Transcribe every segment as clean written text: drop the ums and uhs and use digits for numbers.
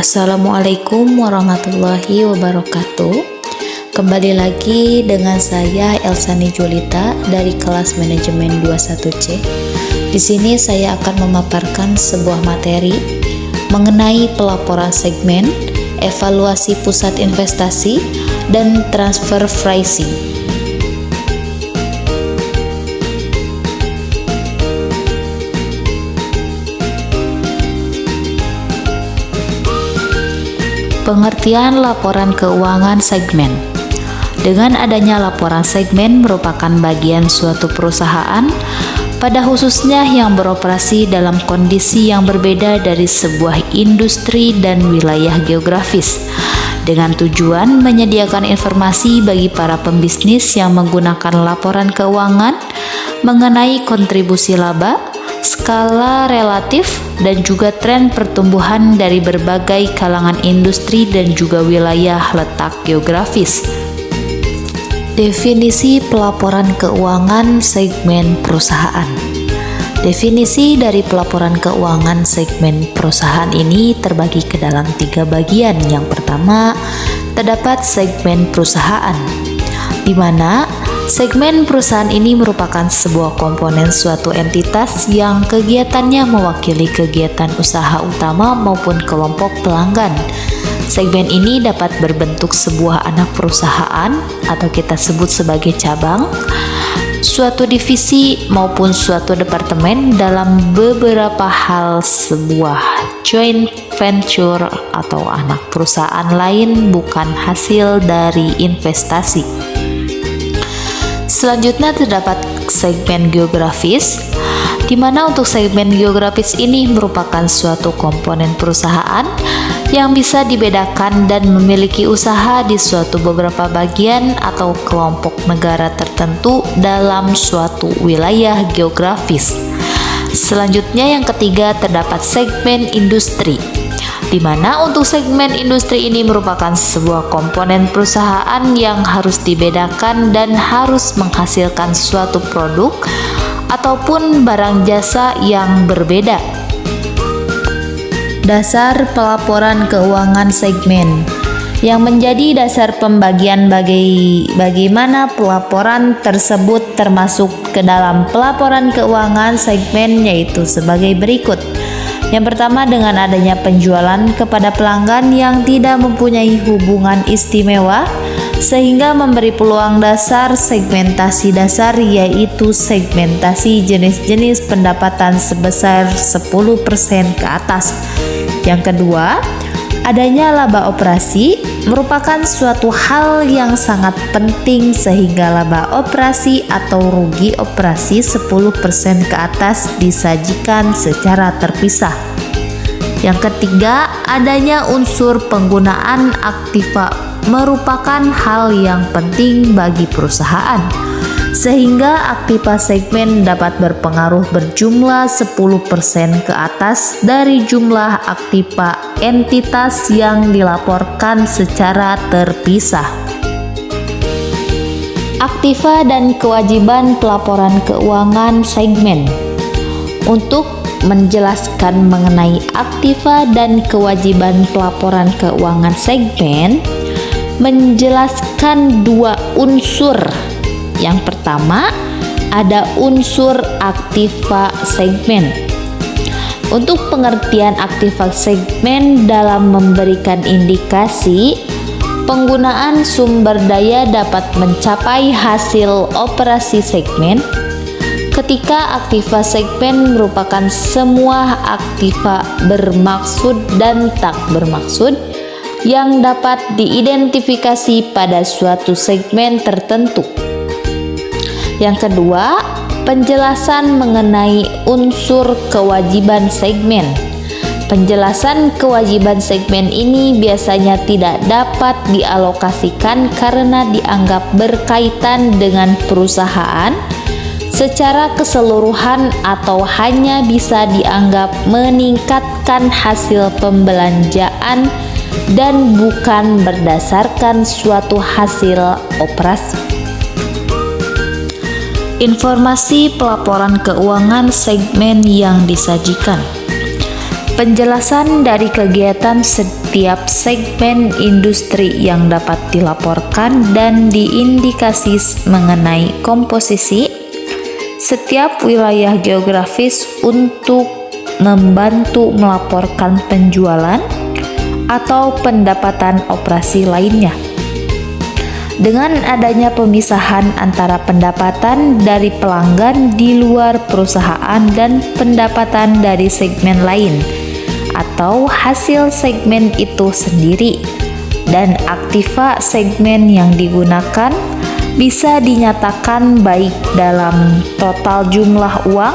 Assalamualaikum warahmatullahi wabarakatuh. Kembali lagi dengan saya Elsani Julita dari kelas manajemen 21C. Di sini saya akan memaparkan sebuah materi mengenai pelaporan segmen, evaluasi pusat investasi, dan transfer pricing. Pengertian laporan keuangan segmen. Dengan adanya laporan segmen merupakan bagian suatu perusahaan, pada khususnya yang beroperasi dalam kondisi yang berbeda dari sebuah industri dan wilayah geografis, dengan tujuan menyediakan informasi bagi para pembisnis yang menggunakan laporan keuangan mengenai kontribusi laba, skala relatif, dan juga tren pertumbuhan dari berbagai kalangan industri dan juga wilayah letak geografis. Definisi pelaporan keuangan segmen perusahaan. Definisi dari pelaporan keuangan segmen perusahaan ini terbagi ke dalam 3 bagian. Yang pertama, terdapat segmen perusahaan, di mana segmen perusahaan ini merupakan sebuah komponen suatu entitas yang kegiatannya mewakili kegiatan usaha utama maupun kelompok pelanggan. Segmen ini dapat berbentuk sebuah anak perusahaan atau kita sebut sebagai cabang, suatu divisi maupun suatu departemen dalam beberapa hal sebuah joint venture atau anak perusahaan lain bukan hasil dari investasi. Selanjutnya terdapat segmen geografis, di mana untuk segmen geografis ini merupakan suatu komponen perusahaan yang bisa dibedakan dan memiliki usaha di suatu beberapa bagian atau kelompok negara tertentu dalam suatu wilayah geografis. Selanjutnya yang ketiga terdapat segmen industri, di mana untuk segmen industri ini merupakan sebuah komponen perusahaan yang harus dibedakan dan harus menghasilkan suatu produk ataupun barang jasa yang berbeda. Dasar pelaporan keuangan segmen yang menjadi dasar pembagian bagaimana pelaporan tersebut termasuk ke dalam pelaporan keuangan segmen yaitu sebagai berikut. Yang pertama, dengan adanya penjualan kepada pelanggan yang tidak mempunyai hubungan istimewa sehingga memberi peluang dasar segmentasi dasar, yaitu segmentasi jenis-jenis pendapatan sebesar 10% ke atas. Yang kedua, adanya laba operasi merupakan suatu hal yang sangat penting sehingga laba operasi atau rugi operasi 10% ke atas disajikan secara terpisah. Yang ketiga, adanya unsur penggunaan aktiva merupakan hal yang penting bagi perusahaan sehingga aktiva segmen dapat berpengaruh berjumlah 10% ke atas dari jumlah aktiva entitas yang dilaporkan secara terpisah. Aktiva dan kewajiban pelaporan keuangan segmen. Untuk menjelaskan mengenai aktiva dan kewajiban pelaporan keuangan segmen, menjelaskan 2 unsur. Yang pertama, ada unsur aktiva segmen. Untuk pengertian aktiva segmen dalam memberikan indikasi penggunaan sumber daya dapat mencapai hasil operasi segmen. Ketika aktiva segmen merupakan semua aktiva bermaksud dan tak bermaksud yang dapat diidentifikasi pada suatu segmen tertentu. Yang kedua, penjelasan mengenai unsur kewajiban segmen. Penjelasan kewajiban segmen ini biasanya tidak dapat dialokasikan karena dianggap berkaitan dengan perusahaan secara keseluruhan atau hanya bisa dianggap meningkatkan hasil pembelanjaan dan bukan berdasarkan suatu hasil operasi. Informasi pelaporan keuangan segmen yang disajikan. Penjelasan dari kegiatan setiap segmen industri yang dapat dilaporkan dan diindikasi mengenai komposisi setiap wilayah geografis untuk membantu melaporkan penjualan atau pendapatan operasi lainnya. Dengan adanya pemisahan antara pendapatan dari pelanggan di luar perusahaan dan pendapatan dari segmen lain atau hasil segmen itu sendiri, dan aktiva segmen yang digunakan bisa dinyatakan baik dalam total jumlah uang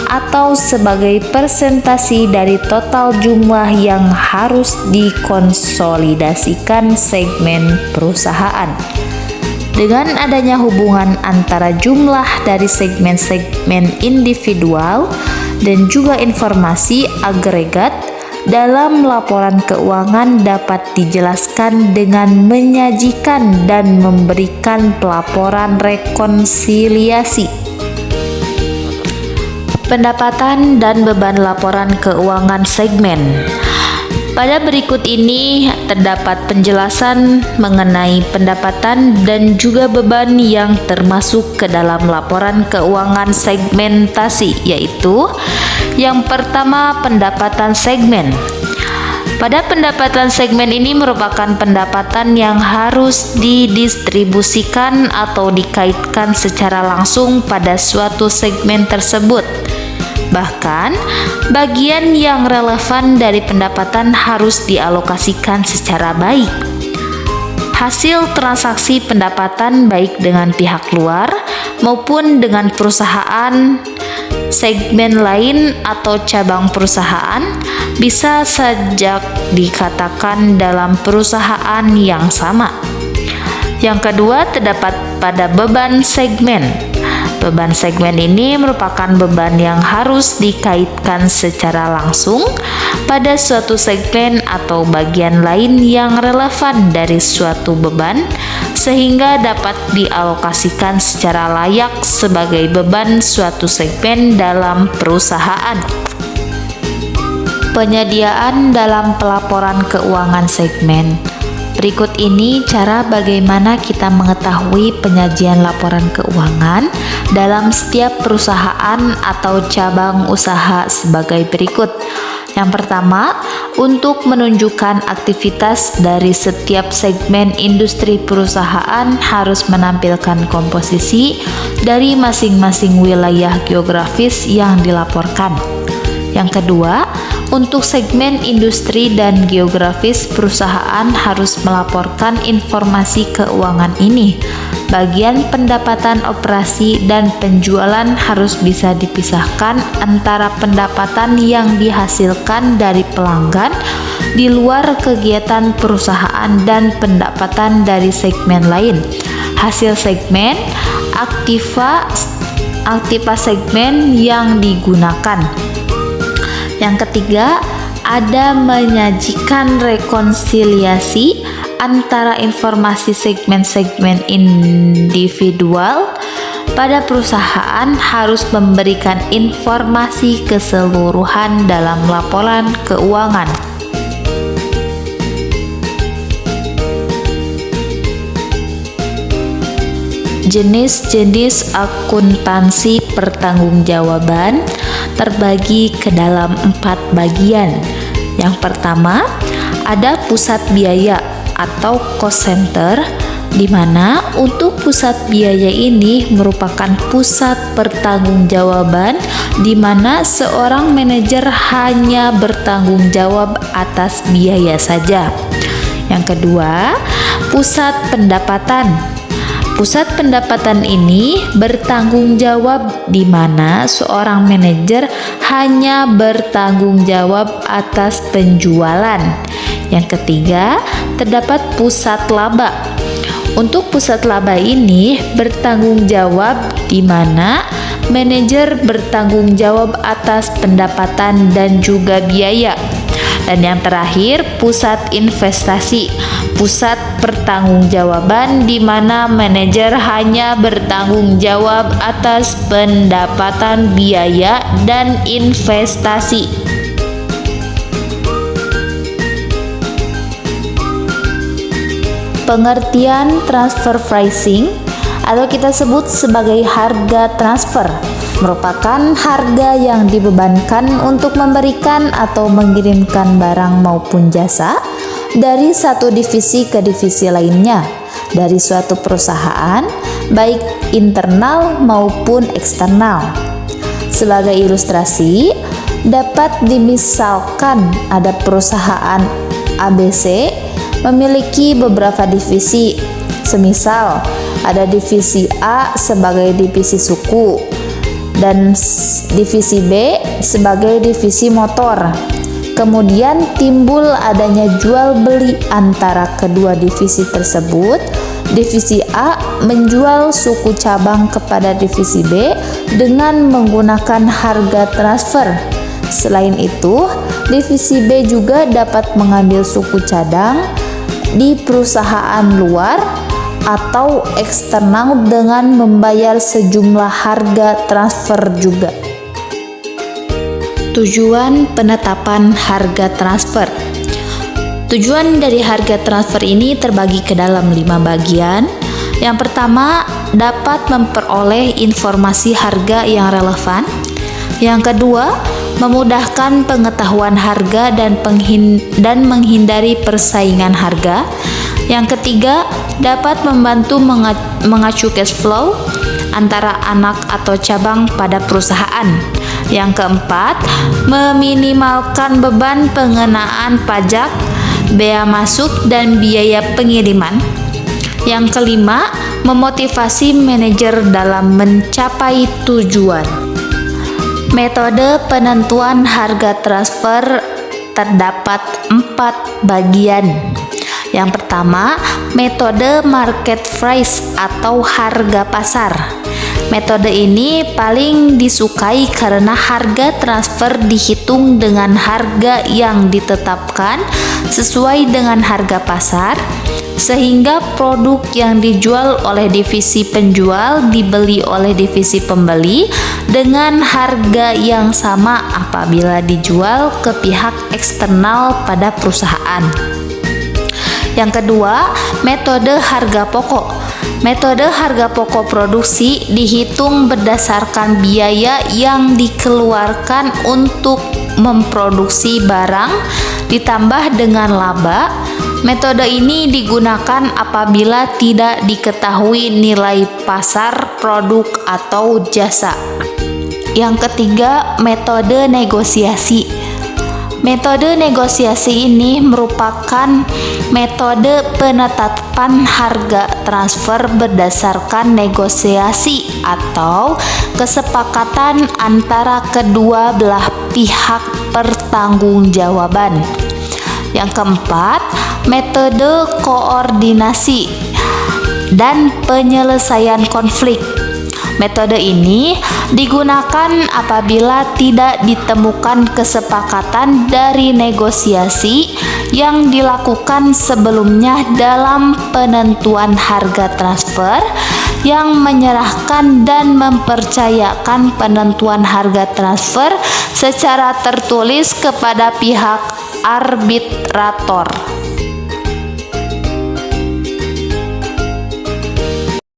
atau sebagai persentase dari total jumlah yang harus dikonsolidasikan segmen perusahaan. Dengan adanya hubungan antara jumlah dari segmen-segmen individual dan juga informasi agregat dalam laporan keuangan dapat dijelaskan dengan menyajikan dan memberikan pelaporan rekonsiliasi. Pendapatan dan beban laporan keuangan segmen. Pada berikut ini terdapat penjelasan mengenai pendapatan dan juga beban yang termasuk ke dalam laporan keuangan segmentasi, yaitu yang pertama, pendapatan segmen. Pada pendapatan segmen ini merupakan pendapatan yang harus didistribusikan atau dikaitkan secara langsung pada suatu segmen tersebut. Bahkan, bagian yang relevan dari pendapatan harus dialokasikan secara baik. Hasil transaksi pendapatan baik dengan pihak luar maupun dengan perusahaan, segmen lain atau cabang perusahaan bisa saja dikatakan dalam perusahaan yang sama. Yang kedua, terdapat pada beban segmen. Beban segmen ini merupakan beban yang harus dikaitkan secara langsung pada suatu segmen atau bagian lain yang relevan dari suatu beban, sehingga dapat dialokasikan secara layak sebagai beban suatu segmen dalam perusahaan. Penyediaan dalam pelaporan keuangan segmen. Berikut ini cara bagaimana kita mengetahui penyajian laporan keuangan dalam setiap perusahaan atau cabang usaha sebagai berikut. Yang pertama, untuk menunjukkan aktivitas dari setiap segmen industri perusahaan harus menampilkan komposisi dari masing-masing wilayah geografis yang dilaporkan. Yang kedua, untuk segmen industri dan geografis perusahaan harus melaporkan informasi keuangan ini. Bagian pendapatan operasi dan penjualan harus bisa dipisahkan antara pendapatan yang dihasilkan dari pelanggan di luar kegiatan perusahaan dan pendapatan dari segmen lain. Hasil segmen, aktiva segmen yang digunakan. Yang ketiga, ada menyajikan rekonsiliasi antara informasi segmen-segmen individual. Pada perusahaan harus memberikan informasi keseluruhan dalam laporan keuangan. Jenis-jenis akuntansi pertanggungjawaban terbagi ke dalam 4 bagian. Yang pertama, ada pusat biaya atau cost center, di mana untuk pusat biaya ini merupakan pusat pertanggungjawaban di mana seorang manajer hanya bertanggung jawab atas biaya saja. Yang kedua, pusat pendapatan. Pusat pendapatan ini bertanggung jawab di mana seorang manajer hanya bertanggung jawab atas penjualan. Yang ketiga, terdapat pusat laba. Untuk pusat laba ini bertanggung jawab di mana manajer bertanggung jawab atas pendapatan dan juga biaya. Dan yang terakhir, pusat investasi. Pusat pertanggungjawaban di mana manajer hanya bertanggung jawab atas pendapatan, biaya, dan investasi. Pengertian transfer pricing atau kita sebut sebagai harga transfer merupakan harga yang dibebankan untuk memberikan atau mengirimkan barang maupun jasa dari satu divisi ke divisi lainnya dari suatu perusahaan, baik internal maupun eksternal. Sebagai ilustrasi, dapat dimisalkan ada perusahaan ABC memiliki beberapa divisi. Semisal, ada divisi A sebagai divisi suku dan divisi B sebagai divisi motor. Kemudian timbul adanya jual beli antara kedua divisi tersebut. Divisi A menjual suku cabang kepada divisi B dengan menggunakan harga transfer. Selain itu, divisi B juga dapat mengambil suku cadang di perusahaan luar atau eksternal dengan membayar sejumlah harga transfer juga. Tujuan penetapan harga transfer. Tujuan dari harga transfer ini terbagi ke dalam 5 bagian. Yang pertama, dapat memperoleh informasi harga yang relevan. Yang kedua, memudahkan pengetahuan harga dan menghindari persaingan harga. Yang ketiga, dapat membantu mengacu cash flow antara anak atau cabang pada perusahaan. Yang keempat, meminimalkan beban pengenaan pajak, bea masuk, dan biaya pengiriman. Yang kelima, memotivasi manajer dalam mencapai tujuan. Metode penentuan harga transfer terdapat 4 bagian. Yang pertama, metode market price atau harga pasar. Metode ini paling disukai karena harga transfer dihitung dengan harga yang ditetapkan sesuai dengan harga pasar, sehingga produk yang dijual oleh divisi penjual dibeli oleh divisi pembeli dengan harga yang sama apabila dijual ke pihak eksternal pada perusahaan. Yang kedua, metode harga pokok. Metode harga pokok produksi dihitung berdasarkan biaya yang dikeluarkan untuk memproduksi barang ditambah dengan laba. Metode ini digunakan apabila tidak diketahui nilai pasar produk atau jasa. Yang ketiga, metode negosiasi. Metode negosiasi ini merupakan metode penetapan harga transfer berdasarkan negosiasi atau kesepakatan antara kedua belah pihak pertanggungjawaban. Yang keempat, metode koordinasi dan penyelesaian konflik. Metode ini digunakan apabila tidak ditemukan kesepakatan dari negosiasi yang dilakukan sebelumnya dalam penentuan harga transfer, yang menyerahkan dan mempercayakan penentuan harga transfer secara tertulis kepada pihak arbitrator.